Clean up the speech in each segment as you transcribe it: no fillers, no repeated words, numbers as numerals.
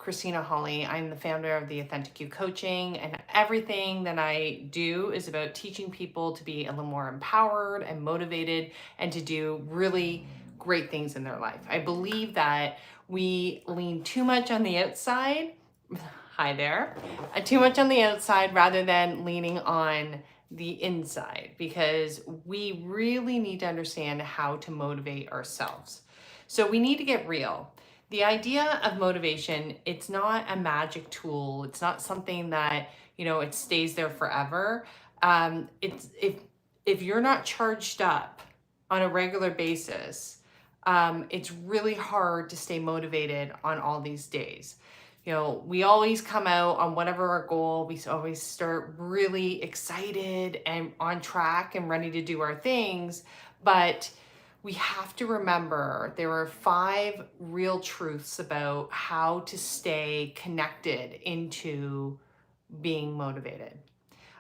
Kristina Holle. I'm the founder of the Authentic You Coaching, and everything that I do is about teaching people to be a little more empowered and motivated and to do really great things in their life. I believe that we lean too much on the outside. Hi there. Too much on the outside rather than leaning on the inside, because we really need to understand how to motivate ourselves. So we need to get real. The idea of motivation, it's not a magic tool. It's not something that, it stays there forever. It's if you're not charged up on a regular basis, it's really hard to stay motivated on all these days. We always come out on whatever our goal, we always start really excited and on track and ready to do our things. But we have to remember there are 5 real truths about how to stay connected into being motivated.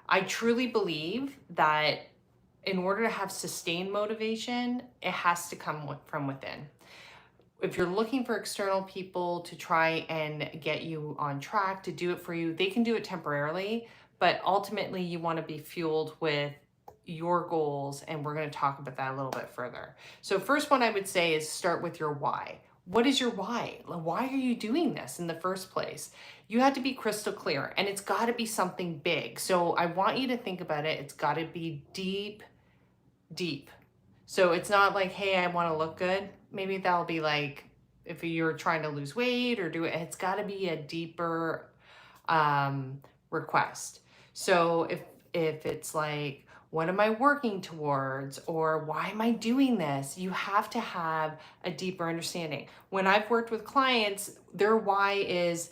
I truly believe that in order to have sustained motivation, it has to come from within. If you're looking for external people to try and get you on track, to do it for you, they can do it temporarily, but ultimately you want to be fueled with your goals, and we're going to talk about that a little bit further. So first one I would say is start with your why. What is your why? Why are you doing this in the first place? You have to be crystal clear, and it's got to be something big. So I want you to think about it. It's got to be deep. So it's not like, hey, I want to look good. Maybe that'll be like if you're trying to lose weight or do it, it's got to be a deeper request. So if it's like, what am I working towards, or why am I doing this? You have to have a deeper understanding. When I've worked with clients, their why is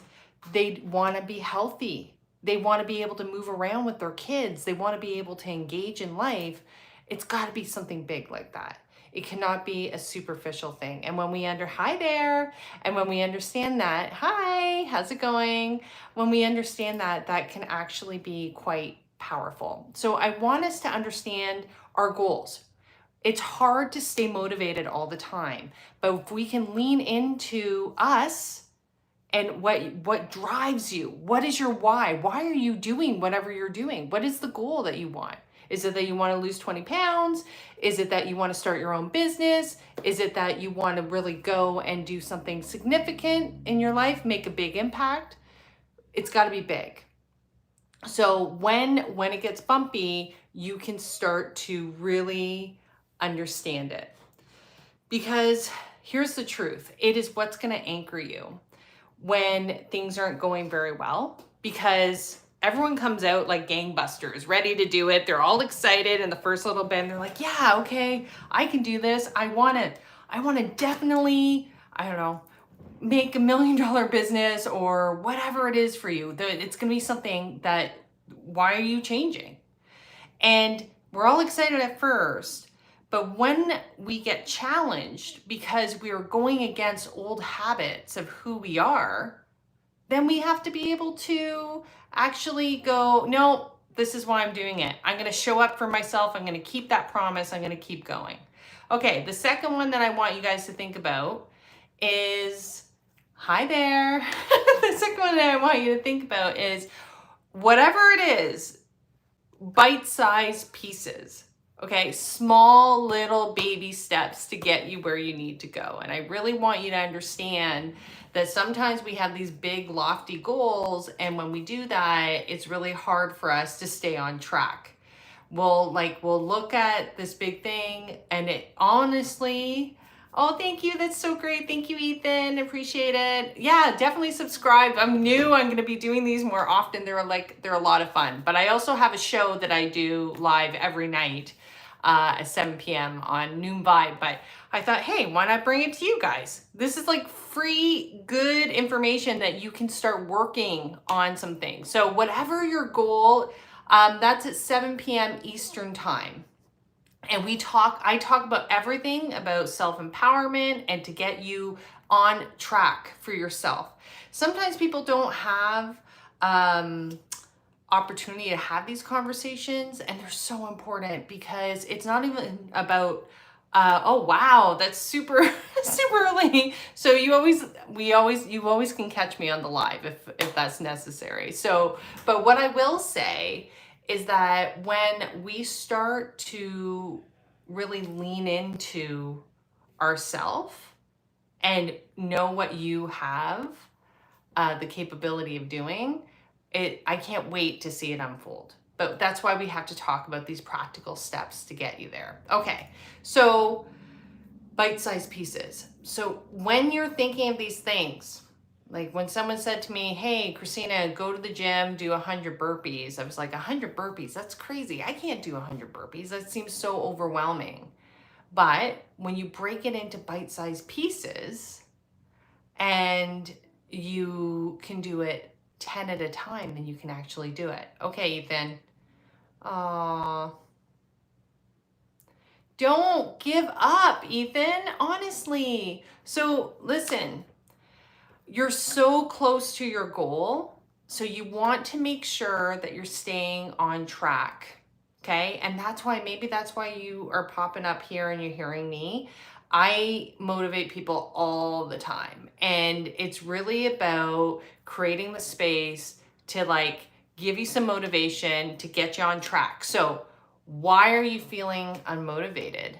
they want to be healthy. They want to be able to move around with their kids. They want to be able to engage in life. It's got to be something big like that. It cannot be a superficial thing. And when we hi there, and when we understand that, hi, how's it going? When we understand that, that can actually be quite powerful. So I want us to understand our goals. It's hard to stay motivated all the time, but if we can lean into us and what drives you, what is your why? Why are you doing whatever you're doing? What is the goal that you want? Is it that you want to lose 20 pounds? Is it that you want to start your own business? Is it that you want to really go and do something significant in your life, make a big impact? It's got to be big. So when it gets bumpy, you can start to really understand it. Because here's the truth. It is what's going to anchor you when things aren't going very well, because everyone comes out like gangbusters, ready to do it. They're all excited in the first little bit. And they're like, yeah, okay, I can do this. I want to definitely, I don't know, make $1 million business or whatever it is for you. It's going to be something that, why are you changing? And we're all excited at first, but when we get challenged because we are going against old habits of who we are, then we have to be able to actually go, no, this is why I'm doing it. I'm going to show up for myself. I'm going to keep that promise. I'm going to keep going. Okay, the second one that I want you guys to think about is, hi there. The second one that I want you to think about is, whatever it is, bite-sized pieces. Okay, small little baby steps to get you where you need to go. And I really want you to understand that sometimes we have these big lofty goals, and when we do that, it's really hard for us to stay on track. We'll look at this big thing, and it honestly, oh, thank you, that's so great, thank you, Ethan, appreciate it. Yeah, definitely subscribe. I'm new, I'm gonna be doing these more often. They're a lot of fun. But I also have a show that I do live every night at 7 p.m. on Noon Vibe. But I thought, hey, why not bring it to you guys? This is like free, good information that you can start working on some things. So whatever your goal, that's at 7 p.m. Eastern time. And I talk about everything about self-empowerment and to get you on track for yourself. Sometimes people don't have opportunity to have these conversations, and they're so important because it's not even about Oh wow, that's super super early. So you always can catch me on the live if that's necessary. So, but what I will say is that when we start to really lean into ourself and know what you have the capability of doing, I can't wait to see it unfold. But that's why we have to talk about these practical steps to get you there. Okay, so bite-sized pieces. So when you're thinking of these things, like when someone said to me, hey, Kristina, go to the gym, do 100 burpees. I was like, 100 burpees? That's crazy. I can't do 100 burpees. That seems so overwhelming. But when you break it into bite-sized pieces and you can do it 10 at a time, then you can actually do it. Okay, Ethan. Don't give up, Ethan, honestly. So listen, you're so close to your goal. So you want to make sure that you're staying on track. Okay. And maybe that's why you are popping up here and you're hearing me. I motivate people all the time. And it's really about creating the space to like give you some motivation to get you on track. So why are you feeling unmotivated?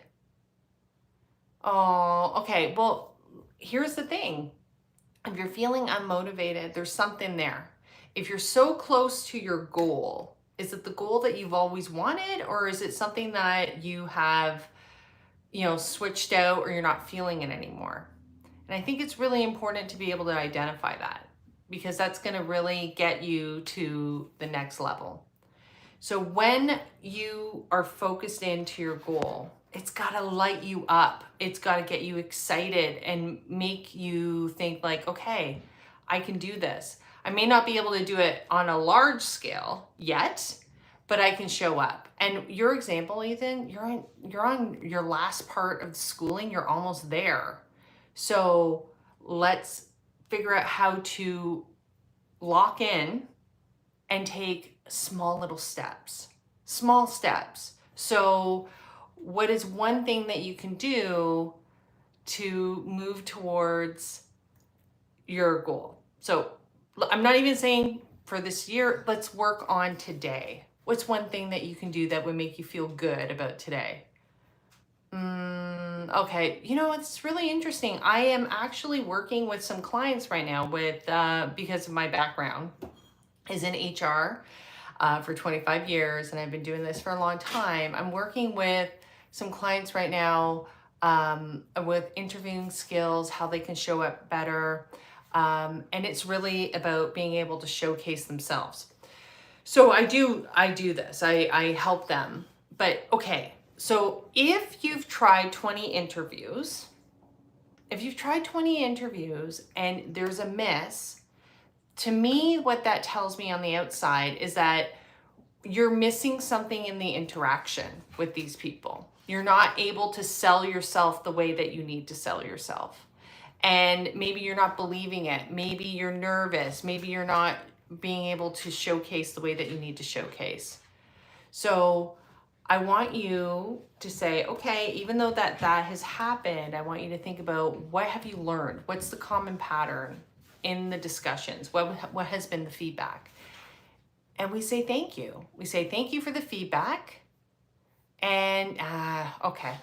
Oh, okay. Well, here's the thing. If you're feeling unmotivated, there's something there. If you're so close to your goal, is it the goal that you've always wanted, or is it something that you have, switched out or you're not feeling it anymore? And I think it's really important to be able to identify that because that's going to really get you to the next level. So when you are focused into your goal, it's got to light you up. It's got to get you excited and make you think like, okay, I can do this. I may not be able to do it on a large scale yet, but I can show up. And your example, Ethan, you're on your last part of schooling. You're almost there. So let's figure out how to lock in and take small little steps. Small steps. So what is one thing that you can do to move towards your goal? So I'm not even saying for this year, let's work on today. What's one thing that you can do that would make you feel good about today? Okay, it's really interesting. I am actually working with some clients right now because of my background is in HR for 25 years, and I've been doing this for a long time. I'm working with some clients right now with interviewing skills, how they can show up better. And it's really about being able to showcase themselves. So I do this, I help them. But okay, so if you've tried 20 interviews and there's a miss, to me, what that tells me on the outside is that you're missing something in the interaction with these people. You're not able to sell yourself the way that you need to sell yourself. And maybe you're not believing it. Maybe you're nervous. Maybe you're not being able to showcase the way that you need to showcase. So I want you to say, okay, even though that has happened, I want you to think about what have you learned? What's the common pattern in the discussions? What has been the feedback? And we say thank you. We say thank you for the feedback. And okay.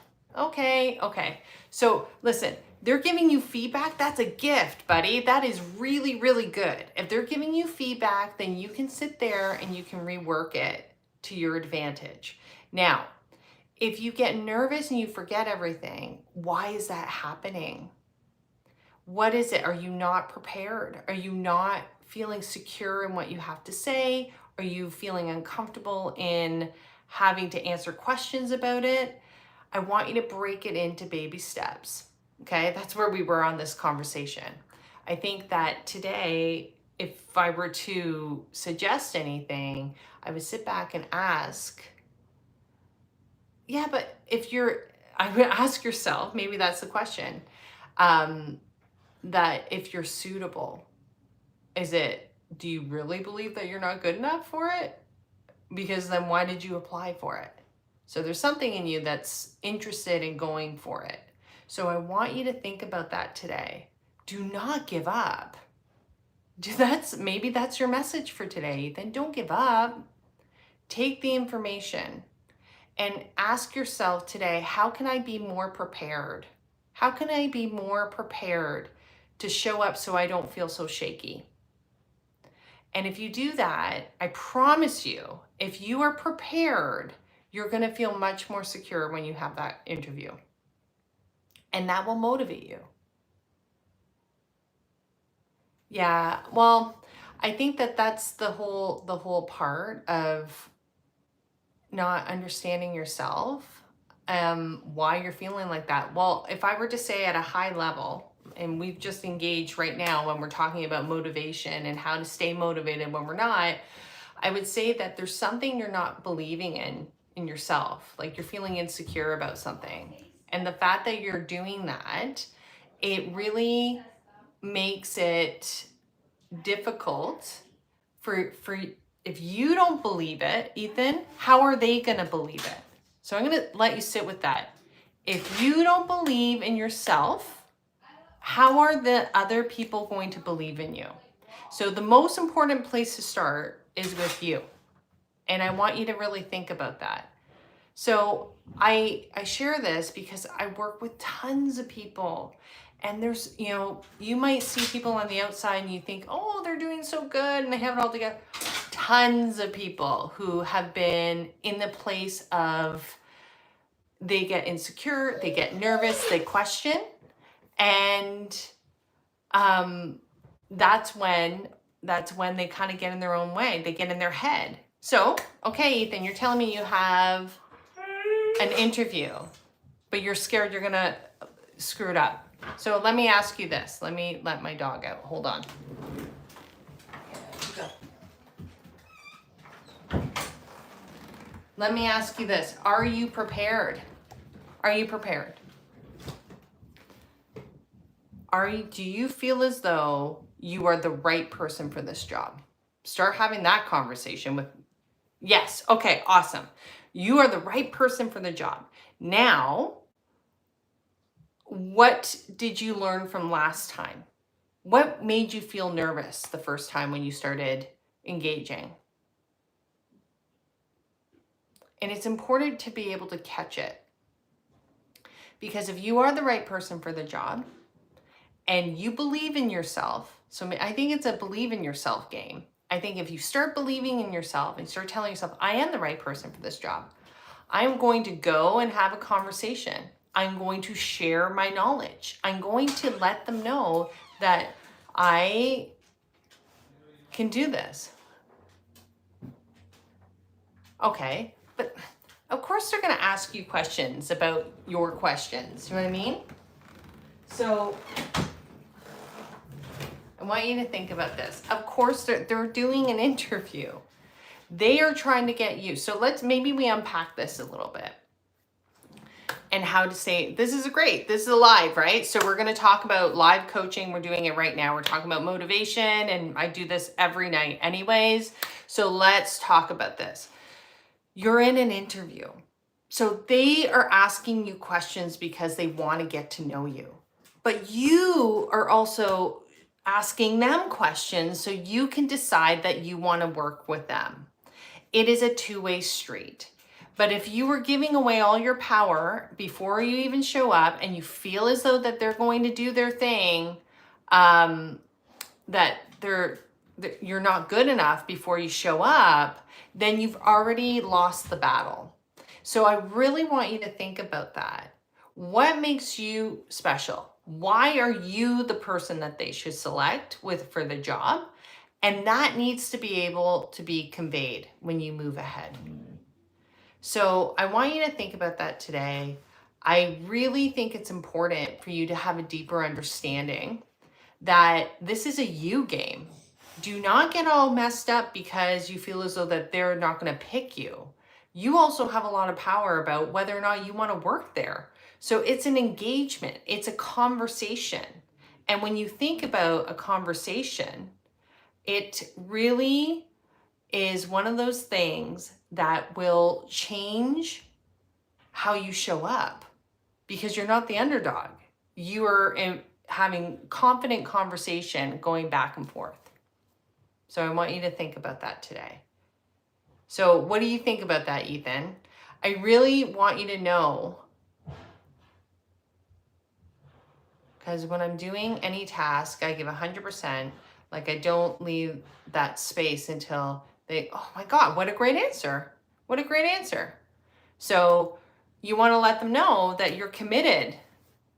So listen, they're giving you feedback. That's a gift, buddy. That is really, really good. If they're giving you feedback, then you can sit there and you can rework it to your advantage. Now, if you get nervous and you forget everything, why is that happening? What is it? Are you not prepared? Are you not feeling secure in what you have to say? Are you feeling uncomfortable in having to answer questions about it? I want you to break it into baby steps. Okay, that's where we were on this conversation. I think that today, if I were to suggest anything, I would sit back and ask, but I would ask yourself, maybe that's the question, that if you're suitable, do you really believe that you're not good enough for it? Because then why did you apply for it? So there's something in you that's interested in going for it. So I want you to think about that today. Do not give up. Maybe that's your message for today. Then don't give up. Take the information and ask yourself today, how can I be more prepared? How can I be more prepared to show up so I don't feel so shaky? And if you do that, I promise you, if you are prepared, you're going to feel much more secure when you have that interview. And that will motivate you. Yeah, well, I think that that's the whole part of not understanding yourself, why you're feeling like that. Well, if I were to say at a high level, and we've just engaged right now when we're talking about motivation and how to stay motivated when we're not, I would say that there's something you're not believing in yourself, like you're feeling insecure about something. And the fact that you're doing that, it really makes it difficult for if you don't believe it, Ethan, how are they going to believe it? So I'm going to let you sit with that. If you don't believe in yourself, how are the other people going to believe in you? So the most important place to start is with you. And I want you to really think about that. So I share this because I work with tons of people. And there's, you might see people on the outside and you think, oh, they're doing so good and they have it all together. Tons of people who have been in the place of they get insecure, they get nervous, they question. And that's when they kind of get in their own way. They get in their head. So, okay, Ethan, you're telling me you have an interview, but you're scared you're going to screw it up. So let me ask you this. Let me let my dog out. Hold on. Let me ask you this. Are you prepared? Are you prepared? Do you feel as though you are the right person for this job? Start having that conversation with, yes, okay, awesome. You are the right person for the job. Now, what did you learn from last time? What made you feel nervous the first time when you started engaging? And it's important to be able to catch it. Because if you are the right person for the job and you believe in yourself, so I think it's a believe in yourself game. I think if you start believing in yourself and start telling yourself, I am the right person for this job, I'm going to go and have a conversation. I'm going to share my knowledge. I'm going to let them know that I can do this. Okay, but of course they're going to ask you questions about your questions. You know what I mean? So I want you to think about this. Of course they're doing an interview. They are trying to get you. So maybe we unpack this a little bit. And how to say, this is a live, right? So we're going to talk about live coaching. We're doing it right now. We're talking about motivation, and I do this every night anyways. So let's talk about this. You're in an interview. So they are asking you questions because they want to get to know you. But you are also asking them questions so you can decide that you want to work with them. It is a two-way street. But if you were giving away all your power before you even show up and you feel as though that they're going to do their thing, that you're not good enough before you show up, then you've already lost the battle. So I really want you to think about that. What makes you special? Why are you the person that they should select for the job? And that needs to be able to be conveyed when you move ahead. So I want you to think about that today. I really think it's important for you to have a deeper understanding that this is a you game. Do not get all messed up because you feel as though that they're not going to pick you. You also have a lot of power about whether or not you want to work there. So it's an engagement. It's a conversation. And when you think about a conversation, it really is one of those things that will change how you show up, because you're not the underdog. You are having confident conversation going back and forth. So I want you to think about that today. So what do you think about that, Ethan? I really want you to know, because when I'm doing any task, I give 100%. Like, I don't leave that space until they, oh my God, what a great answer. What a great answer. So you want to let them know that you're committed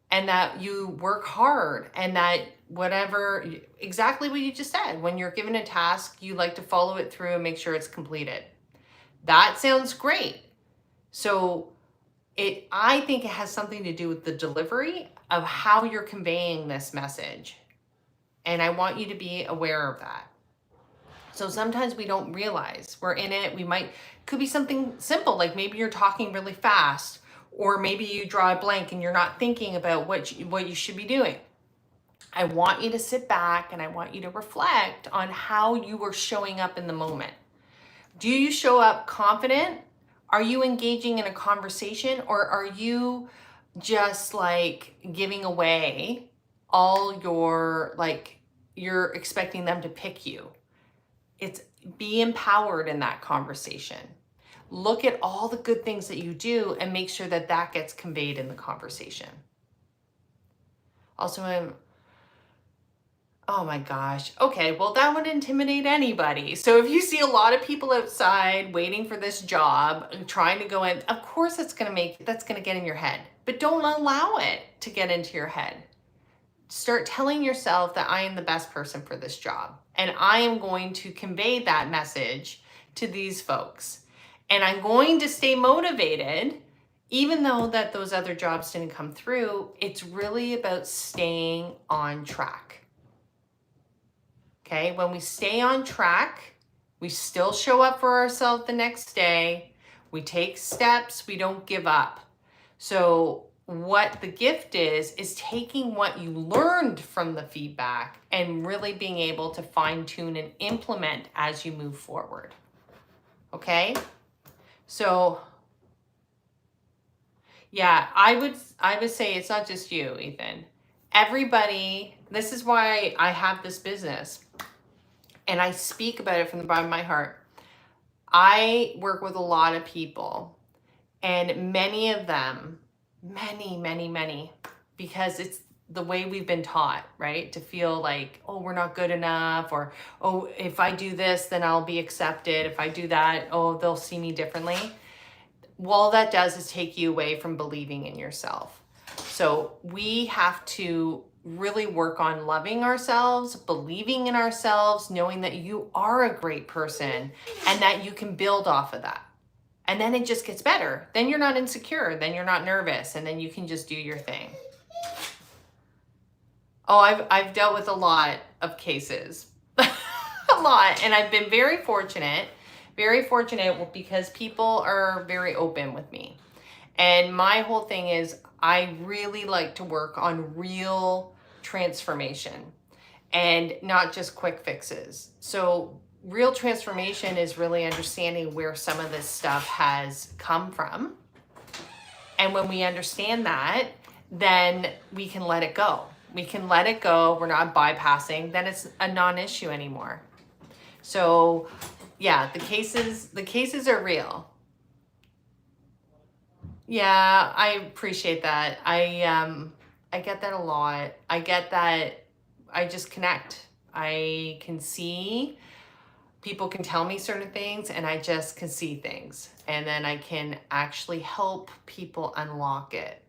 and that you work hard, and that whatever, exactly what you just said, when you're given a task, you like to follow it through and make sure it's completed. That sounds great. So I think it has something to do with the delivery of how you're conveying this message. And I want you to be aware of that. So sometimes we don't realize we're in it. Could be something simple, like maybe you're talking really fast, or maybe you draw a blank and you're not thinking about what you should be doing. I want you to sit back and I want you to reflect on how you are showing up in the moment. Do you show up confident? Are you engaging in a conversation, or are you just like giving away all your, like, you're expecting them to pick you? It's be empowered in that conversation. Look at all the good things that you do and make sure that that gets conveyed in the conversation. Also, oh my gosh. Okay, well, that would intimidate anybody. So if you see a lot of people outside waiting for this job and trying to go in, of course that's going to get in your head. But don't allow it to get into your head. Start telling yourself that I am the best person for this job, and I am going to convey that message to these folks. And I'm going to stay motivated, even though that those other jobs didn't come through. It's really about staying on track. Okay, when we stay on track, we still show up for ourselves the next day. We take steps, we don't give up. So what the gift is taking what you learned from the feedback and really being able to fine tune and implement as you move forward. Okay? So yeah, I would say it's not just you, Ethan. Everybody, this is why I have this business. And I speak about it from the bottom of my heart. I work with a lot of people, and many of them, many, because it's the way we've been taught, right? To feel like, oh, we're not good enough, or, oh, if I do this, then I'll be accepted. If I do that, oh, they'll see me differently. Well, all that does is take you away from believing in yourself. So we have to really work on loving ourselves, believing in ourselves, knowing that you are a great person and that you can build off of that. And then it just gets better. Then you're not insecure, then you're not nervous, and then you can just do your thing. Oh, I've dealt with a lot of cases, a lot, and I've been very fortunate because people are very open with me. And my whole thing is I really like to work on real transformation and not just quick fixes. So real transformation is really understanding where some of this stuff has come from. And when we understand that, then we can let it go. We can let it go. We're not bypassing. Then it's a non-issue anymore. So yeah, the cases are real. Yeah, I appreciate that. I get that a lot. I get that. I just connect. I can see, people can tell me certain things, and I just can see things. And then I can actually help people unlock it.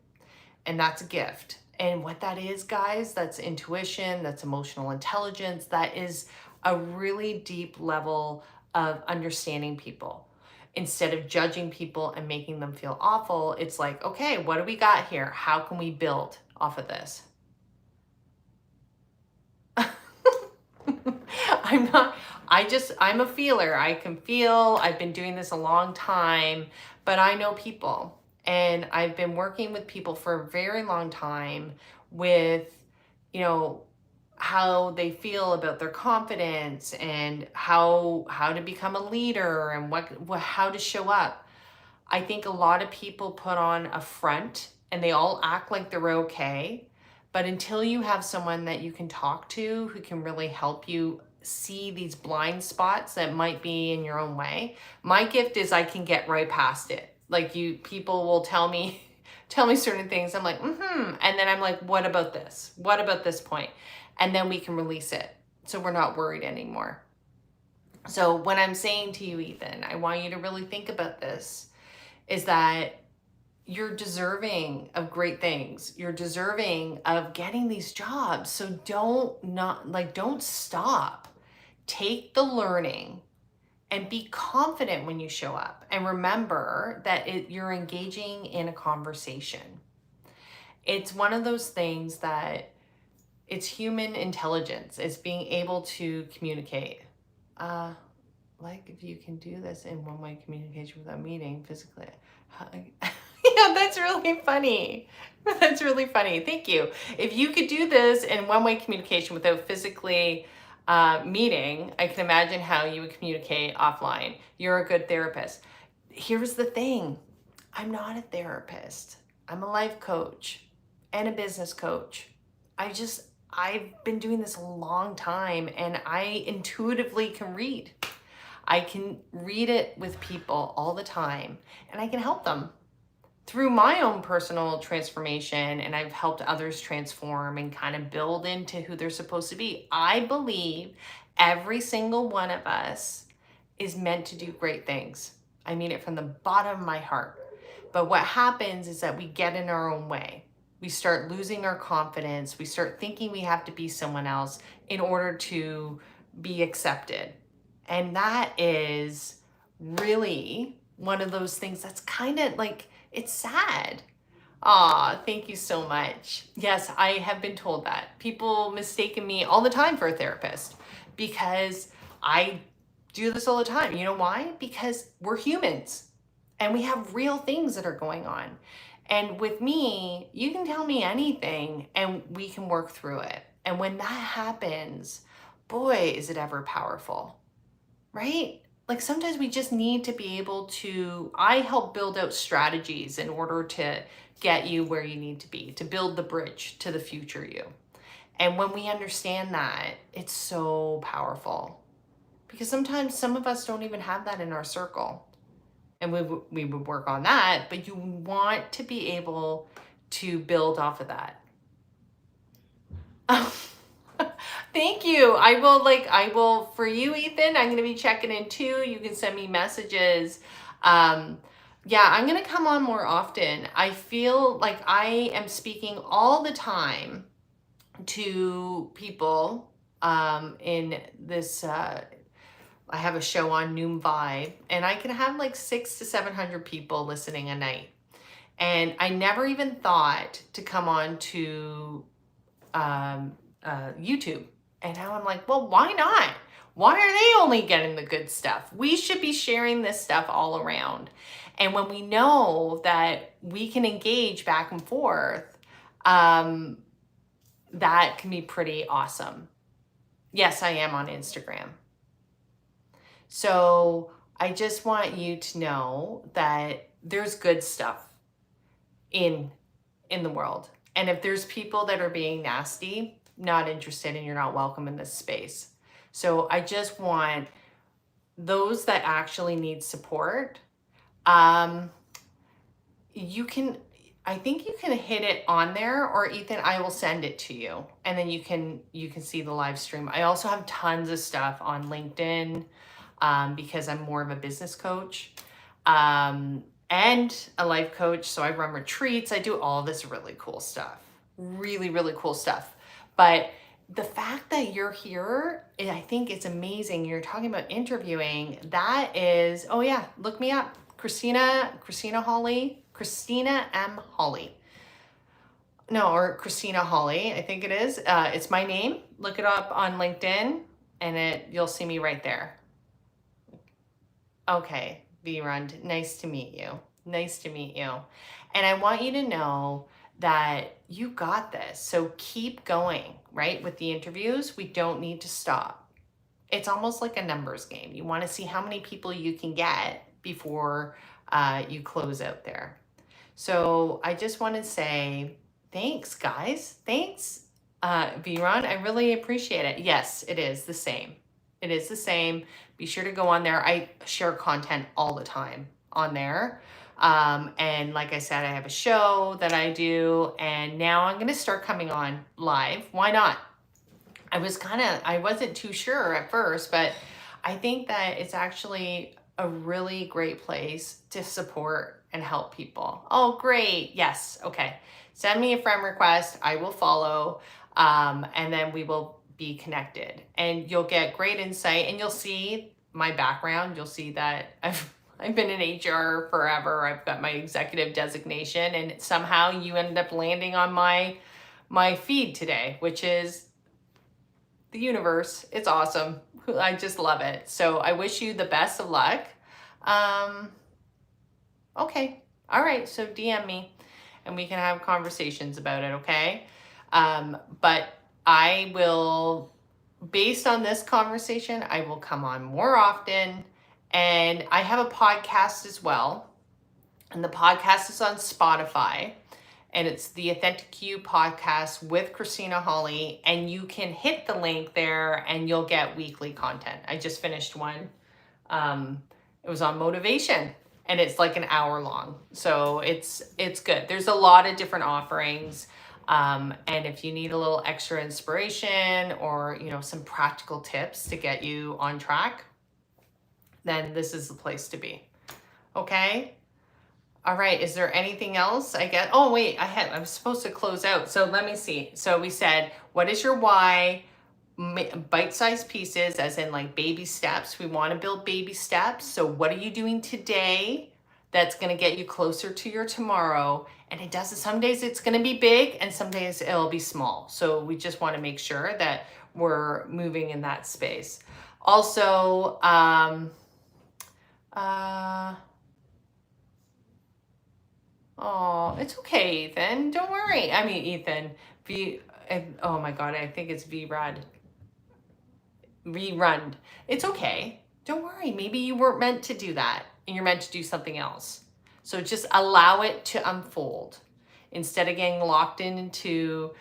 And that's a gift. And what that is, guys, that's intuition, that's emotional intelligence, that is a really deep level of understanding people. Instead of judging people and making them feel awful, it's like, okay, what do we got here? How can we build off of this? I'm a feeler. I can feel. I've been doing this a long time, but I know people. And I've been working with people for a very long time with, how they feel about their confidence and how to become a leader and how to show up. I think a lot of people put on a front and they all act like they're okay. But until you have someone that you can talk to who can really help you see these blind spots that might be in your own way, my gift is I can get right past it. Like people will tell me, tell me certain things. I'm like, and then I'm like, what about this? What about this point? And then we can release it. So we're not worried anymore. So what I'm saying to you, Ethan, I want you to really think about this, is that you're deserving of great things. You're deserving of getting these jobs. So don't stop. Take the learning and be confident when you show up. And remember that you're engaging in a conversation. It's one of those things that it's human intelligence. It's being able to communicate. Like if you can do this in one-way communication without meeting physically. Yeah, that's really funny. That's really funny. Thank you. If you could do this in one-way communication without physically meeting, I can imagine how you would communicate offline. You're a good therapist. Here's the thing. I'm not a therapist. I'm a life coach and a business coach. I've been doing this a long time and I intuitively can read. I can read it with people all the time and I can help them through my own personal transformation, and I've helped others transform and kind of build into who they're supposed to be. I believe every single one of us is meant to do great things. I mean it from the bottom of my heart. But what happens is that we get in our own way. We start losing our confidence. We start thinking we have to be someone else in order to be accepted. And that is really one of those things that's kind of like, it's sad. Aw, thank you so much. Yes, I have been told that. People mistaken me all the time for a therapist because I do this all the time. You know why? Because we're humans and we have real things that are going on. And with me, you can tell me anything and we can work through it. And when that happens, boy, is it ever powerful, right? Like sometimes we just need to be able to, I help build out strategies in order to get you where you need to be, to build the bridge to the future you. And when we understand that, it's so powerful because sometimes some of us don't even have that in our circle. And we would work on that, but you want to be able to build off of that. Thank you. I will, for you, Ethan, I'm going to be checking in too. You can send me messages. Yeah, I'm going to come on more often. I feel like I am speaking all the time to people in this, I have a show on Noom Vibe, and I can have like 600 to 700 people listening a night. And I never even thought to come on to YouTube. And now I'm like, well, why not? Why are they only getting the good stuff? We should be sharing this stuff all around. And when we know that we can engage back and forth, that can be pretty awesome. Yes, I am on Instagram. So I just want you to know that there's good stuff in the world. And if there's people that are being nasty, not interested, and you're not welcome in this space. So I just want those that actually need support. I think you can hit it on there, or Ethan, I will send it to you, and then you can see the live stream. I also have tons of stuff on LinkedIn because I'm more of a business coach and a life coach. So I run retreats. I do all this really cool stuff, really, really cool stuff. But the fact that you're here, I think it's amazing. You're talking about interviewing. That is, oh yeah, look me up. Kristina Holle, Kristina M. Holle. No, or Kristina Holle, I think it is. It's my name. Look it up on LinkedIn and you'll see me right there. Okay, V-Rund, nice to meet you. Nice to meet you. And I want you to know that you got this. So keep going, right? With the interviews, we don't need to stop. It's almost like a numbers game. You want to see how many people you can get before you close out there. So I just want to say thanks, guys. Thanks, Viron. I really appreciate it. Yes, it is the same. It is the same. Be sure to go on there. I share content all the time on there. And like I said, I have a show that I do, and now I'm going to start coming on live. Why not? I wasn't too sure at first, but I think that it's actually a really great place to support and help people. Oh, great. Yes. Okay. Send me a friend request. I will follow. And then we will be connected, and you'll get great insight, and you'll see my background. You'll see that I've been in HR forever. I've got my executive designation, and somehow you ended up landing on my feed today, which is the universe. It's awesome. I just love it. So I wish you the best of luck. Okay. All right. So DM me and we can have conversations about it. Okay. But I will, based on this conversation, I will come on more often. And I have a podcast as well. And the podcast is on Spotify. And it's the Authentic You podcast with Kristina Holle. And you can hit the link there and you'll get weekly content. I just finished one. It was on motivation, and it's like an hour long. So it's good. There's a lot of different offerings. And if you need a little extra inspiration or, some practical tips to get you on track, then this is the place to be. Okay. All right. Is there anything else I get? Oh, wait, I'm supposed to close out. So let me see. So we said, what is your why? Bite-sized pieces, as in like baby steps. We want to build baby steps. So what are you doing today that's going to get you closer to your tomorrow? And it doesn't, some days it's going to be big and some days it'll be small. So we just want to make sure that we're moving in that space. Also, oh, it's okay, Ethan. Don't worry. I mean, Ethan, oh my God, I think it's rerun. It's okay. Don't worry. Maybe you weren't meant to do that and you're meant to do something else. So just allow it to unfold instead of getting locked into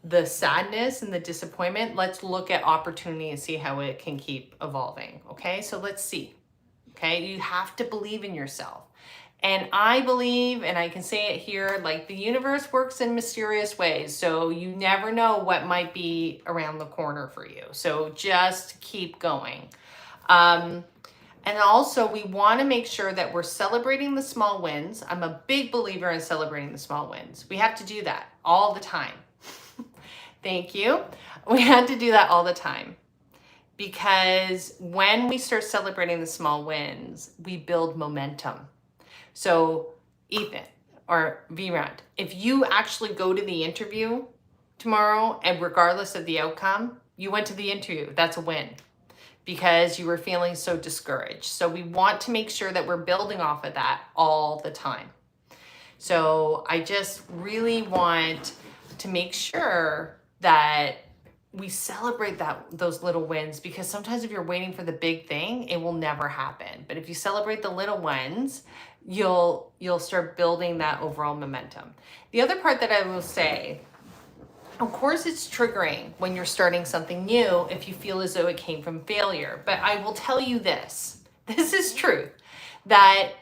the sadness and the disappointment. Let's look at opportunity and see how it can keep evolving. Okay. So let's see. Okay. You have to believe in yourself. And I believe, and I can say it here, like the universe works in mysterious ways. So you never know what might be around the corner for you. So just keep going. And also we want to make sure that we're celebrating the small wins. I'm a big believer in celebrating the small wins. We have to do that all the time. Thank you. We have to do that all the time. Because when we start celebrating the small wins, we build momentum. So Ethan or Virant, if you actually go to the interview tomorrow and regardless of the outcome, you went to the interview, that's a win because you were feeling so discouraged. So we want to make sure that we're building off of that all the time. So I just really want to make sure that we celebrate those little wins, because sometimes if you're waiting for the big thing, it will never happen. But if you celebrate the little ones, you'll start building that overall momentum. The other part that I will say, of course, it's triggering when you're starting something new if you feel as though it came from failure. But I will tell you this is truth, that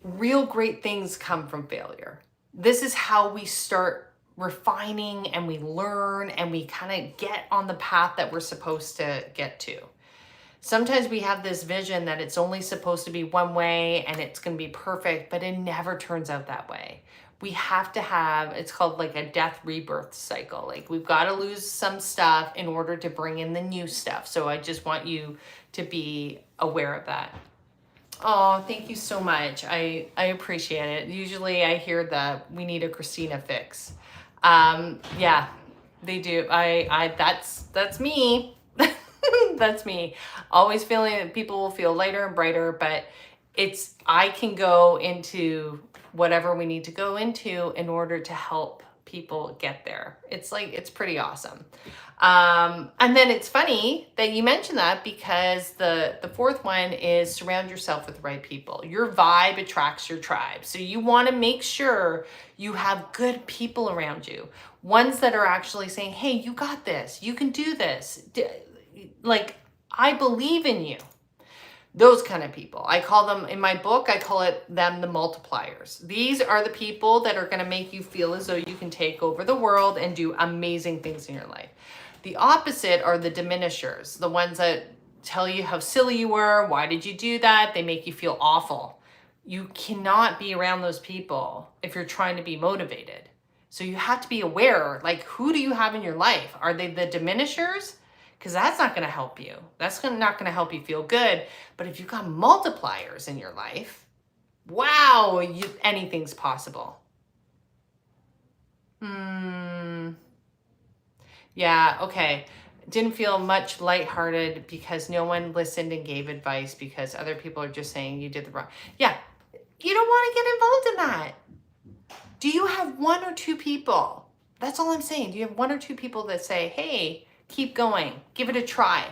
real great things come from failure. This is how we start refining and we learn and we kind of get on the path that we're supposed to get to. Sometimes we have this vision that it's only supposed to be one way and it's going to be perfect, but it never turns out that way. We have to have, it's called like a death rebirth cycle. Like we've got to lose some stuff in order to bring in the new stuff. So I just want you to be aware of that. Oh, thank you so much. I appreciate it. Usually I hear we need a Kristina fix. Yeah, they do. That's me. That's me. Always feeling that people will feel lighter and brighter, but I can go into whatever we need to go into in order to help people get there. It's like, it's pretty awesome. And then it's funny that you mentioned that, because the fourth one is surround yourself with the right people. Your vibe attracts your tribe. So you want to make sure you have good people around you. Ones that are actually saying, hey, you got this. You can do this. Like, I believe in you. Those kind of people. I call them, in my book, I call them the multipliers. These are the people that are going to make you feel as though you can take over the world and do amazing things in your life. The opposite are the diminishers, the ones that tell you how silly you were, why did you do that? They make you feel awful. You cannot be around those people if you're trying to be motivated. So you have to be aware, like, who do you have in your life? Are they the diminishers? Because that's not going to help you. That's not going to help you feel good. But if you've got multipliers in your life, wow, anything's possible. Yeah, okay. Didn't feel much lighthearted because no one listened and gave advice, because other people are just saying you did the wrong. Yeah, you don't want to get involved in that. Do you have one or two people? That's all I'm saying. Do you have one or two people that say, hey, keep going, give it a try,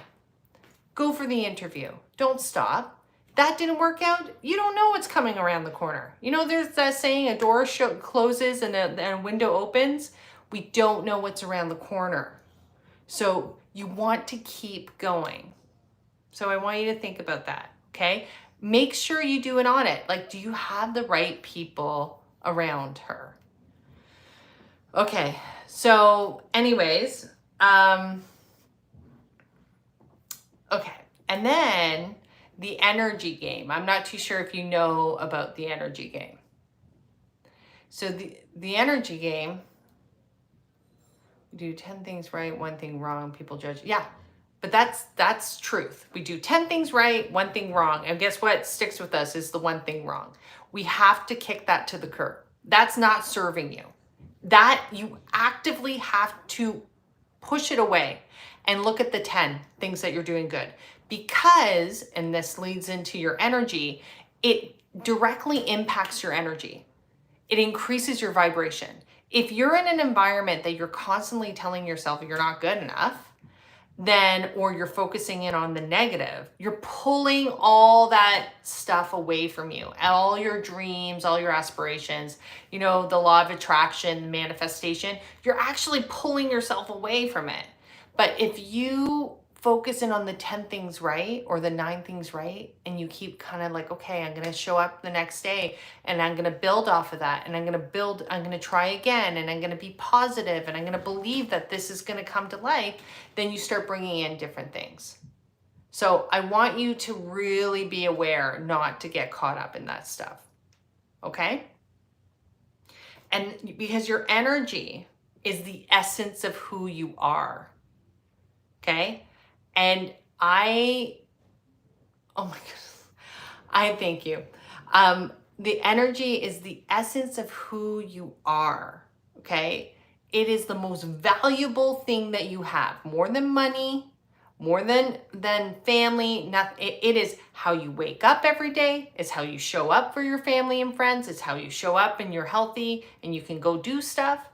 go for the interview, don't stop. That didn't work out, you don't know what's coming around the corner. You know, there's that saying, a door closes and a window opens. We don't know what's around the corner. So you want to keep going. So I want you to think about that, okay? Make sure you do an audit. Like, do you have the right people around her? Okay, so anyways, okay, and then the energy game. I'm not too sure if you know about the energy game. So the energy game, we do 10 things right, 1 thing wrong, people judge. Yeah, but that's truth. We do 10 things right, 1 thing wrong. And guess what sticks with us is the 1 thing wrong. We have to kick that to the curb. That's not serving you. That you actively have to push it away and look at the 10 things that you're doing good. Because, and this leads into your energy, it directly impacts your energy. It increases your vibration. If you're in an environment that you're constantly telling yourself you're not good enough, then, or you're focusing in on the negative, you're pulling all that stuff away from you, all your dreams, all your aspirations, you know, the law of attraction, manifestation, you're actually pulling yourself away from it. But if you focus in on the 10 things right, or the 9 things right, and you keep kind of like, okay, I'm going to show up the next day and I'm going to build off of that, and I'm going to try again, and I'm going to be positive, and I'm going to believe that this is going to come to life, then you start bringing in different things. So I want you to really be aware not to get caught up in that stuff. Okay? And because your energy is the essence of who you are. Okay? And oh my goodness, I thank you. The energy is the essence of who you are, okay? It is the most valuable thing that you have, more than money, more than family. It is how you wake up every day. It's how you show up for your family and friends. It's how you show up and you're healthy and you can go do stuff.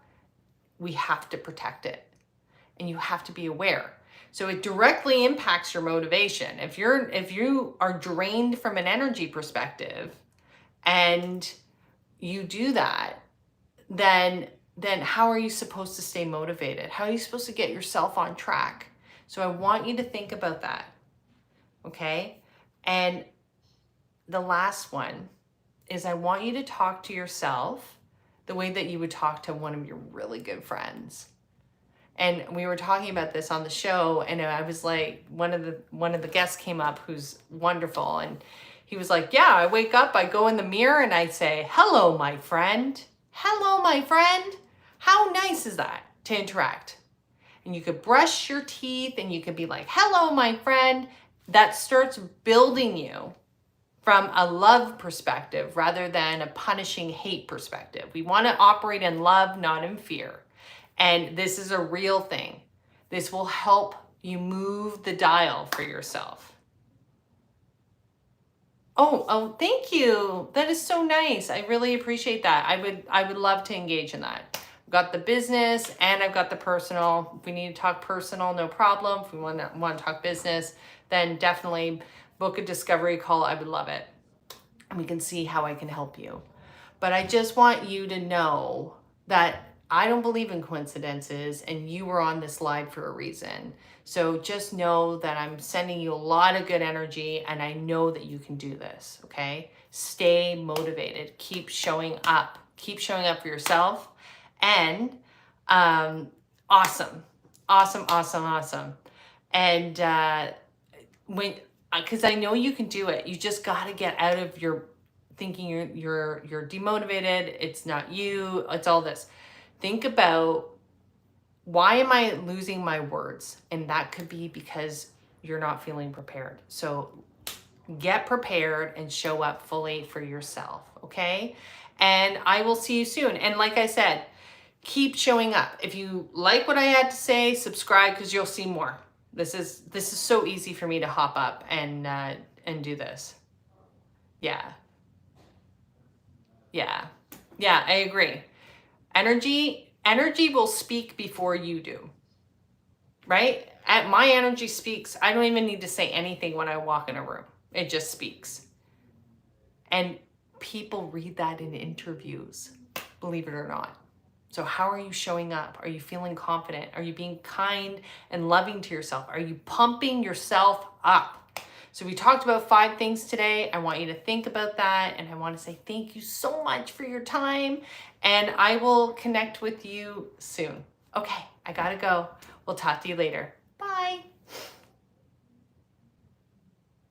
We have to protect it, and you have to be aware. So it directly impacts your motivation. If you are drained from an energy perspective and you do that, then how are you supposed to stay motivated? How are you supposed to get yourself on track? So I want you to think about that. Okay? And the last one is, I want you to talk to yourself the way that you would talk to one of your really good friends. And we were talking about this on the show, and I was like, one of the guests came up who's wonderful, and he was like, yeah, I wake up, I go in the mirror, and I say, hello, my friend. Hello, my friend. How nice is that to interact? And you could brush your teeth, and you could be like, hello, my friend. That starts building you from a love perspective rather than a punishing hate perspective. We want to operate in love, not in fear. And this is a real thing. This will help you move the dial for yourself. Oh, thank you. That is so nice. I really appreciate that. I would love to engage in that. I've got the business and I've got the personal. If we need to talk personal, no problem. If we want to talk business, then definitely book a discovery call. I would love it. And we can see how I can help you. But I just want you to know that I don't believe in coincidences, and you were on this live for a reason. So just know that I'm sending you a lot of good energy, and I know that you can do this, okay? Stay motivated. Keep showing up. Keep showing up for yourself. And awesome. Awesome, awesome, awesome. And because I know you can do it. You just got to get out of your thinking you're demotivated. It's not you. It's all this. Think about, why am I losing my words? And that could be because you're not feeling prepared. So get prepared and show up fully for yourself, okay? And I will see you soon. And like I said, keep showing up. If you like what I had to say, subscribe, because you'll see more. This is so easy for me to hop up and do this. Yeah, I agree. Energy will speak before you do, right? My energy speaks. I don't even need to say anything when I walk in a room. It just speaks. And people read that in interviews, believe it or not. So how are you showing up? Are you feeling confident? Are you being kind and loving to yourself? Are you pumping yourself up? So we talked about 5 things today. I want you to think about that. And I want to say thank you so much for your time. And I will connect with you soon. Okay, I gotta go. We'll talk to you later.